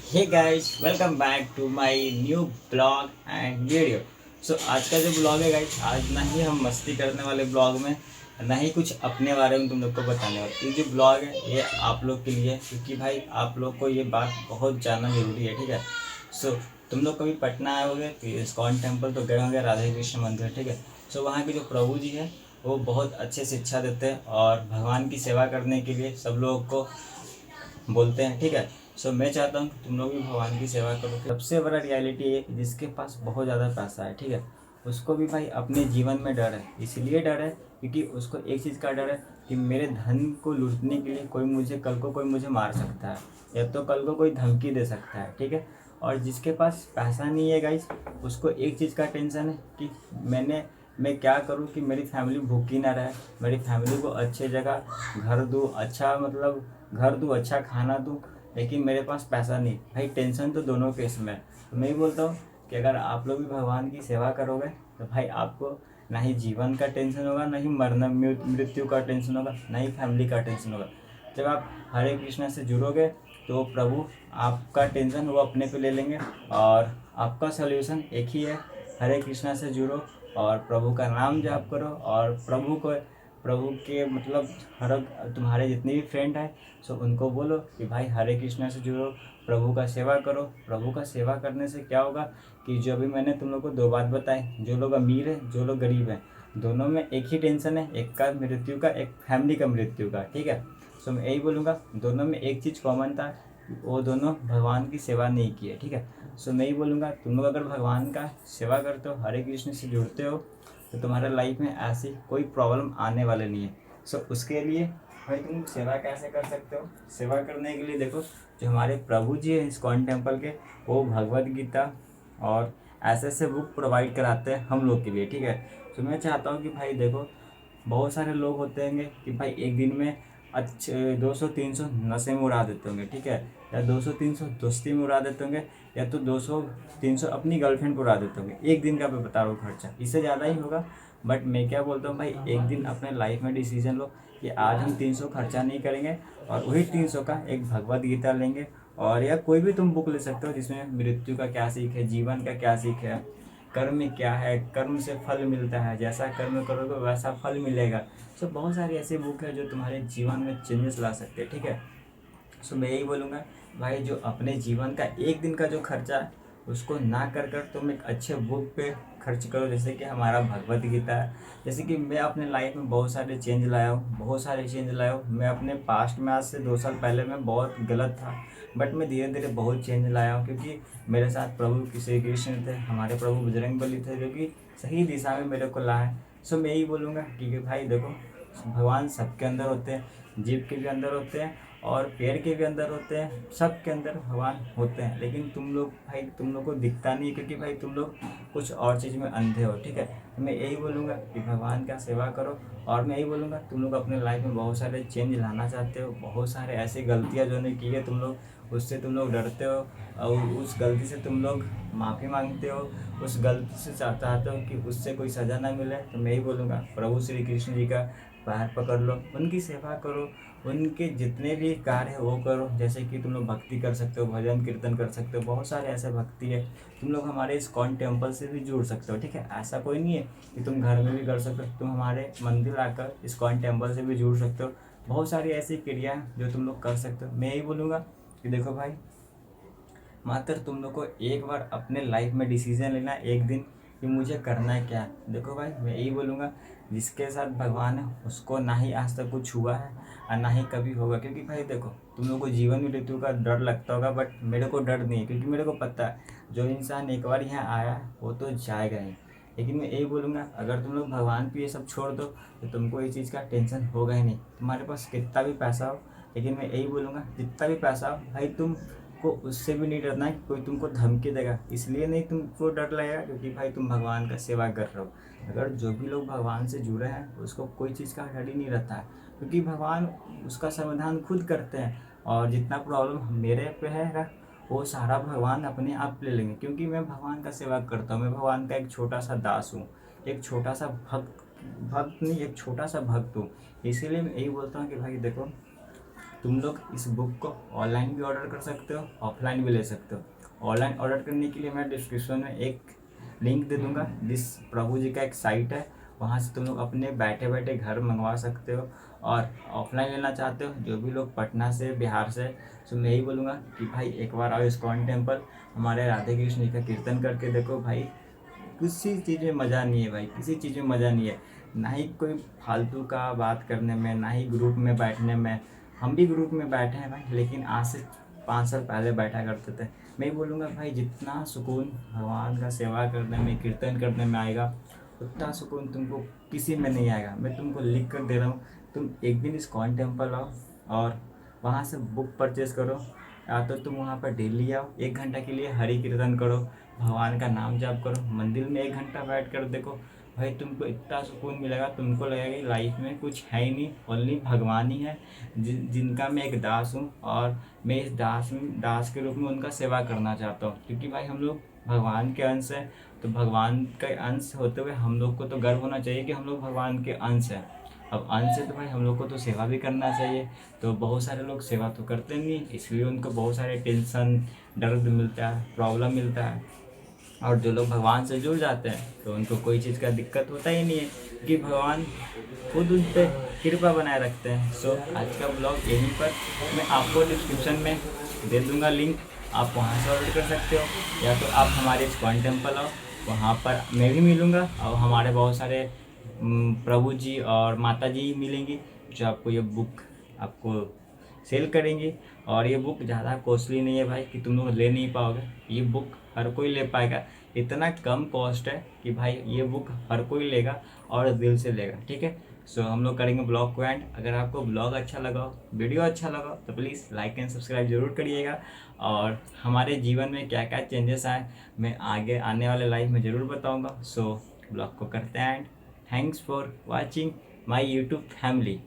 Hey guys, welcome back to my new blog and video. So आज का जो blog है गाइस, आज ना ही हम मस्ती करने वाले ब्लॉग में, ना ही कुछ अपने बारे में तुम लोग को बताने वाले। ये जो ब्लॉग है ये आप लोग के लिए है, क्योंकि भाई आप लोग को ये बात बहुत जानना जरूरी है, ठीक है। सो तुम लोग कभी पटना आए होंगे तो इस्कॉन टेम्पल तो गए होंगे, राधा कृष्ण मंदिर, ठीक है। सो वहाँ के जो प्रभु जी हैं वो बहुत अच्छे शिक्षा देते हैं और भगवान की सेवा करने के लिए सब लोगों को बोलते हैं, ठीक है। सो मैं चाहता हूँ कि तुम लोग भी भगवान की सेवा करो। सबसे बड़ा रियलिटी है कि जिसके पास बहुत ज़्यादा पैसा है, ठीक है, उसको भी भाई अपने जीवन में डर है। इसलिए डर है क्योंकि उसको एक चीज़ का डर है कि मेरे धन को लूटने के लिए कोई मुझे मार सकता है, या तो कल को कोई धमकी दे सकता है, ठीक है। और जिसके पास पैसा नहीं है गाइस, उसको एक चीज़ का टेंशन है कि मैं क्या करूं कि मेरी फैमिली भूखी ना रहे, मेरी फैमिली को अच्छे जगह घर दूँ, अच्छा मतलब घर दूँ, अच्छा खाना दूँ, लेकिन मेरे पास पैसा नहीं। भाई टेंशन तो दोनों केस में है। तो मैं ही बोलता हूँ कि अगर आप लोग भी भगवान की सेवा करोगे तो भाई आपको ना ही जीवन का टेंशन होगा, ना ही मृत्यु का टेंशन होगा, ना ही फैमिली का टेंशन होगा। जब आप हरे कृष्णा से जुड़ोगे तो प्रभु आपका टेंशन वो अपने पे ले लेंगे, और आपका सॉल्यूशन एक ही है, हरे कृष्णा से जुड़ो और प्रभु का नाम जाप करो। और प्रभु के मतलब हर तुम्हारे जितने भी फ्रेंड हैं सो उनको बोलो कि भाई हरे कृष्णा से जुड़ो, प्रभु का सेवा करो। प्रभु का सेवा करने से क्या होगा कि जो अभी मैंने तुम लोग को दो बात बताई, जो लोग अमीर है जो लोग गरीब हैं, दोनों में एक ही टेंशन है, एक का मृत्यु का, एक फैमिली का मृत्यु का, ठीक है। सो मैं यही बोलूँगा, दोनों में एक चीज़ कॉमन था, वो दोनों भगवान की सेवा नहीं की है, ठीक है। सो मैं ही बोलूँगा, तुम लोग अगर भगवान का सेवा करते हो, हरे कृष्ण से जुड़ते हो, तो तुम्हारे लाइफ में ऐसी कोई प्रॉब्लम आने वाले नहीं है। सो उसके लिए भाई तुम सेवा कैसे कर सकते हो? सेवा करने के लिए देखो, जो हमारे प्रभु जी हैं इस्कॉन टेम्पल के, वो भगवत गीता और ऐसे ऐसे बुक प्रोवाइड कराते हैं हम लोग के लिए, ठीक है। तो मैं चाहता हूँ कि भाई देखो, बहुत सारे लोग होते होंगे कि भाई एक दिन में अच्छे 200-300 नशे में उड़ा देते होंगे, ठीक है, या 200-300 दोस्ती में उड़ा देते होंगे, या तो 200-300 अपनी गर्लफ्रेंड को उड़ा देते होंगे। एक दिन का मैं बता रहा हूँ खर्चा, इससे ज़्यादा ही होगा। बट मैं क्या बोलता हूँ भाई, एक दिन अपने लाइफ में डिसीजन लो कि आज हम 300 खर्चा नहीं करेंगे, और वही 300 का एक भगवत गीता लेंगे, और या कोई भी तुम बुक ले सकते हो जिसमें मृत्यु का क्या सीख है, जीवन का क्या सीख है, कर्म क्या है, कर्म से फल मिलता है, जैसा कर्म करोगे वैसा फल मिलेगा। सो बहुत सारी ऐसी बुक है जो तुम्हारे जीवन में चेंजेस ला सकते हैं, ठीक है। सो मैं यही बोलूँगा भाई, जो अपने जीवन का एक दिन का जो खर्चा है उसको ना कर तुम एक अच्छे बुक पे खर्च करो, जैसे कि हमारा भगवत गीता है। जैसे कि मैं अपने लाइफ में बहुत सारे चेंज लाया हूँ, बहुत सारे चेंज लाया हूँ। मैं अपने पास्ट में, आज से 2 साल पहले मैं बहुत गलत था, बट मैं धीरे धीरे बहुत चेंज लाया हूँ, क्योंकि मेरे साथ प्रभु श्री कृष्ण थे, हमारे प्रभु बजरंग बली थे, जो कि सही दिशा में मेरे को लाए। सो मैं यही बोलूँगा कि भाई देखो, भगवान सबके अंदर होते हैं, जीव के भी अंदर होते हैं और पेड़ के भी अंदर होते हैं, सबके अंदर भगवान होते हैं। लेकिन तुम लोग भाई, तुम लोग को दिखता नहीं, क्योंकि भाई तुम लोग कुछ और चीज़ में अंधे हो, ठीक है। तो मैं यही बोलूँगा कि भगवान का सेवा करो। और मैं यही बोलूँगा, तुम लोग अपने लाइफ में बहुत सारे चेंज लाना चाहते हो, बहुत सारे ऐसी गलतियाँ जो नहीं की है तुम लोग, उससे तुम लोग डरते हो, और उस गलती से तुम लोग माफ़ी मांगते हो, उस गलती से चाहते हो कि उससे कोई सज़ा ना मिले। तो मैं ही बोलूँगा, प्रभु श्री कृष्ण जी का पैर पकड़ लो, उनकी सेवा करो, उनके जितने भी कार्य है वो करो। जैसे कि तुम लोग भक्ति कर सकते हो, भजन कीर्तन कर सकते हो, बहुत सारे ऐसे भक्ति है। तुम लोग हमारे इस्कॉन टेम्पल से भी जुड़ सकते हो, ठीक है। ऐसा कोई नहीं है कि तुम घर में भी कर सकते हो, तुम हमारे मंदिर आकर इस्कॉन टेम्पल से भी जुड़ सकते हो। बहुत सारी ऐसी क्रिया हैं जो तुम लोग कर सकते हो। मैं यही बोलूँगा कि देखो भाई, मात्र तुम लोग को एक बार अपने लाइफ में डिसीजन लेना एक दिन कि मुझे करना है क्या है। देखो भाई, मैं यही बोलूँगा, जिसके साथ भगवान है उसको ना ही आज तक कुछ हुआ है और ना ही कभी होगा। क्योंकि भाई देखो, तुम लोग को जीवन में मृत्यु का डर लगता होगा, बट मेरे को डर नहीं है, क्योंकि मेरे को पता है जो इंसान एक बार यहाँ आया है वो तो जाएगा ही। लेकिन मैं यही बोलूँगा, अगर तुम लोग भगवान पे ये सब छोड़ दो तो तुमको ये चीज़ का टेंशन होगा ही नहीं। तुम्हारे पास कितना भी पैसा हो, लेकिन मैं यही बोलूँगा, जितना भी पैसा हो भाई, तुम को उससे भी नहीं डरना है कि कोई तुमको धमकी देगा। इसलिए नहीं तुमको डर लगेगा क्योंकि भाई तुम भगवान का सेवा कर रहे हो। अगर जो भी लोग भगवान से जुड़े हैं उसको कोई चीज़ का डर ही नहीं रहता है, क्योंकि भगवान उसका समाधान खुद करते हैं। और जितना प्रॉब्लम मेरे पे है वो सारा भगवान अपने आप ले लेंगे, क्योंकि मैं भगवान का सेवा करता हूँ। मैं भगवान का एक छोटा सा दास हूँ, एक छोटा सा भक्त भक्त नहीं, एक छोटा सा भक्त हूँ। इसीलिए मैं यही बोलता हूँ कि भाई देखो, तुम लोग इस बुक को ऑनलाइन भी ऑर्डर कर सकते हो, ऑफलाइन भी ले सकते हो। ऑनलाइन ऑर्डर करने के लिए मैं डिस्क्रिप्शन में एक लिंक दे दूंगा, जिस प्रभु जी का एक साइट है, वहाँ से तुम लोग अपने बैठे बैठे घर मंगवा सकते हो। और ऑफलाइन लेना चाहते हो जो भी लोग पटना से, बिहार से, तो मैं यही बोलूँगा कि भाई एक बार आओ इस्कॉन टेम्पल, हमारे राधे कृष्ण जी का कीर्तन करके देखो भाई। किसी चीज़ में मज़ा नहीं है भाई, किसी चीज़ में मज़ा नहीं है, ना ही कोई फालतू का बात करने में, ना ही ग्रुप में बैठने में। हम भी ग्रुप में बैठे हैं भाई, लेकिन आज से 5 साल पहले बैठा करते थे। मैं ही बोलूँगा भाई, जितना सुकून भगवान का सेवा करने में, कीर्तन करने में आएगा, उतना सुकून तुमको किसी में नहीं आएगा। मैं तुमको लिख कर दे रहा हूँ, तुम एक दिन इस्कॉन टेम्पल आओ और वहाँ से बुक परचेज़ करो, या तो तुम वहाँ पर डेली आओ, 1 घंटा के लिए हरि कीर्तन करो, भगवान का नाम जाप करो, मंदिर में 1 घंटा बैठ कर देखो भाई, तुमको इतना सुकून मिलेगा, तुमको लगेगा कि लाइफ में कुछ है ही नहीं, ओनली भगवान ही है जिनका मैं एक दास हूँ। और मैं इस दास के रूप में उनका सेवा करना चाहता हूँ, क्योंकि भाई हम लोग भगवान के अंश हैं। तो भगवान के अंश होते हुए हम लोग को तो गर्व होना चाहिए कि हम लोग भगवान के अंश हैं। अब अंश है तो भाई हम लोग को तो सेवा भी करना चाहिए। तो बहुत सारे लोग सेवा तो करते नहीं, इसलिए उनको बहुत सारे टेंशन, दर्द मिलता है, प्रॉब्लम मिलता है। और जो लोग भगवान से जुड़ जाते हैं तो उनको कोई चीज़ का दिक्कत होता ही नहीं है, क्योंकि भगवान खुद उन पर कृपा बनाए रखते हैं। सो आज का ब्लॉग यहीं पर, मैं आपको डिस्क्रिप्शन में दे दूंगा लिंक, आप वहाँ से ऑर्डर कर सकते हो, या तो आप हमारे इस्कॉन टेम्पल आओ, वहाँ पर मैं भी मिलूँगा और हमारे बहुत सारे प्रभु जी और माता जी मिलेंगी, जो आपको ये बुक आपको सेल करेंगी। और ये बुक ज़्यादा कॉस्टली नहीं है भाई कि तुम लोग ले नहीं पाओगे, ये बुक हर कोई ले पाएगा। इतना कम कॉस्ट है कि भाई ये बुक हर कोई लेगा और दिल से लेगा, ठीक है। सो हम लोग करेंगे ब्लॉग को एंड। अगर आपको ब्लॉग अच्छा लगा, वीडियो अच्छा लगा, तो प्लीज़ लाइक एंड सब्सक्राइब जरूर करिएगा। और हमारे जीवन में क्या क्या चेंजेस आए मैं आगे आने वाले लाइफ में ज़रूर बताऊँगा। सो ब्लॉग को करते हैं and thanks for watching my YouTube family.